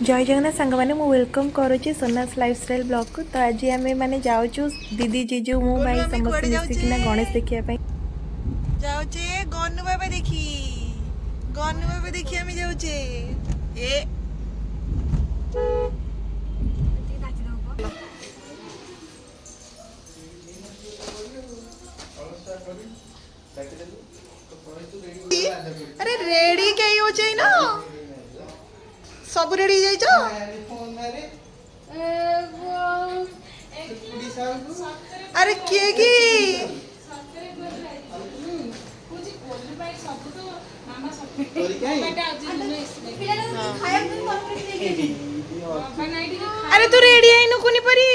जय जगन्नाथ सांग मैंने वेलकम करुच्ची सोनास लाइफस्टाइल ब्लॉग को। तो आज आम मैंने जाऊँ दीदी जीजू मु भाई समस्त मिसिकिना गणेश देखा जाऊचे गन्नू बाबा देखी आम जाऊचे ए अरे रेडी के हो जाए ना सब रेडी जाई छ अरे के की अरे तू रेडी आई नु कोनी परी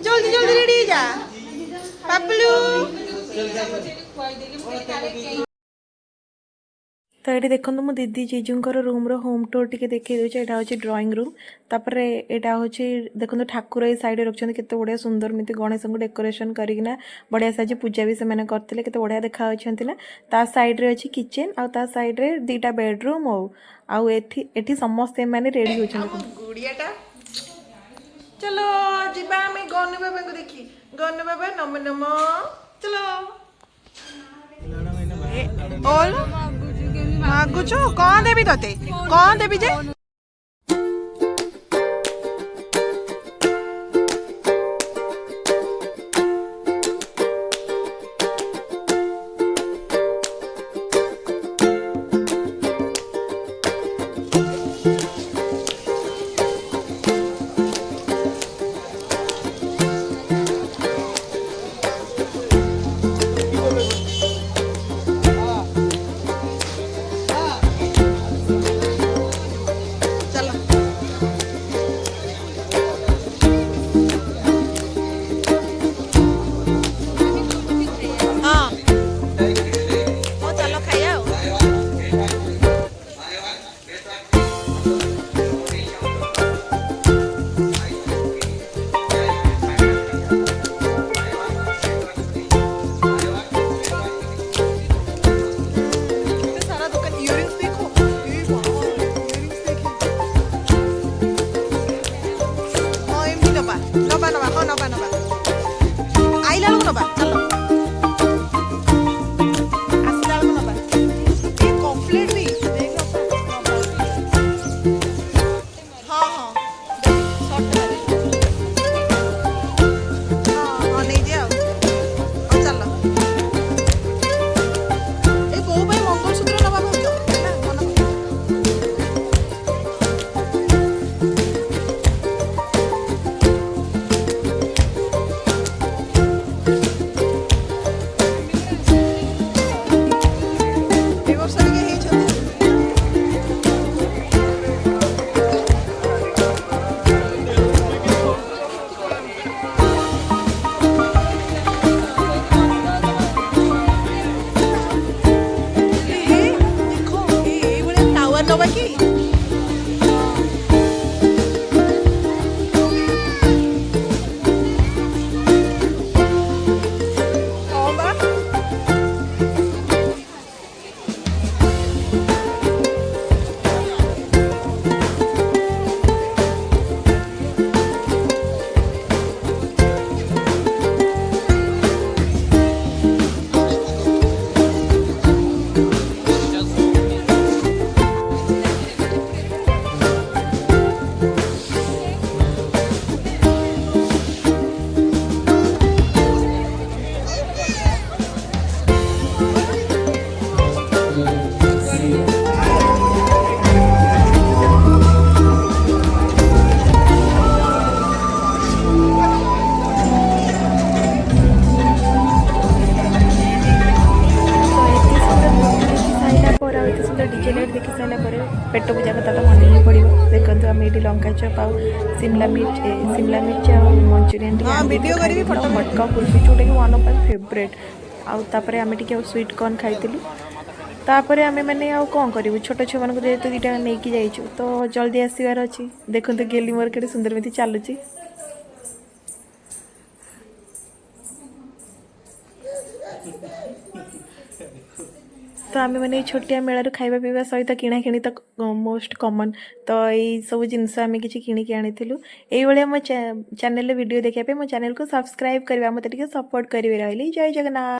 जल्दी जल्दी रेडी जा पापलू तो ये देखो मो दीदी जीजूर रूम रो होम टूर टी देखी दूचे। यहाँ हूँ ड्राइंग रूम तापर यहाँ हूँ देखो ठाकुर ये साइड रखते केते बढ़िया सुंदर मिति गणेश को डेकोरेशन करना बढ़िया साज पूजा भी से करते केते बढ़िया देखा ना। ता साइड रे अच्छी किचन आ ता साइड रे दीटा बेडरूम आउ एठी समस्ते माने रेडी होछन गुड़ियाटा चलो जिबा हमें गन्नू बाबा को देखी गन्नू बाबा नम नम चलो ओल मागुचो कौन देवी तोते कौन देवी जे देखी सारा पेट पूजा कथा तो मन ही पड़ो। देखो आम ये लंका चप आ शिमला मिर्च आ मंचूरियन मटका कुल्फी जोटा कि वन ऑफ माय फेवरेट आउे आम टे स्वीट कॉर्न खाई तापर आम मैंने आउ कौन करूँ छोट छुआ मान जेहतु दुटा नहीं जाइए तो जल्दी आसबार अच्छी। देखो गेली मोर के सुंदर मिति चलुची तो आम मैंने छोटिया मेलू खाଇବା पिवा सहित किणाकिणी तो मोस्ट कॉमन तो यही सब जिनस आम कि किणिकी आनीलु ये मो चैनल वीडियो देखा मो चैनल को सब्सक्राइब करवा मत सपोर्ट करेंगे रही जय जगन्नाथ।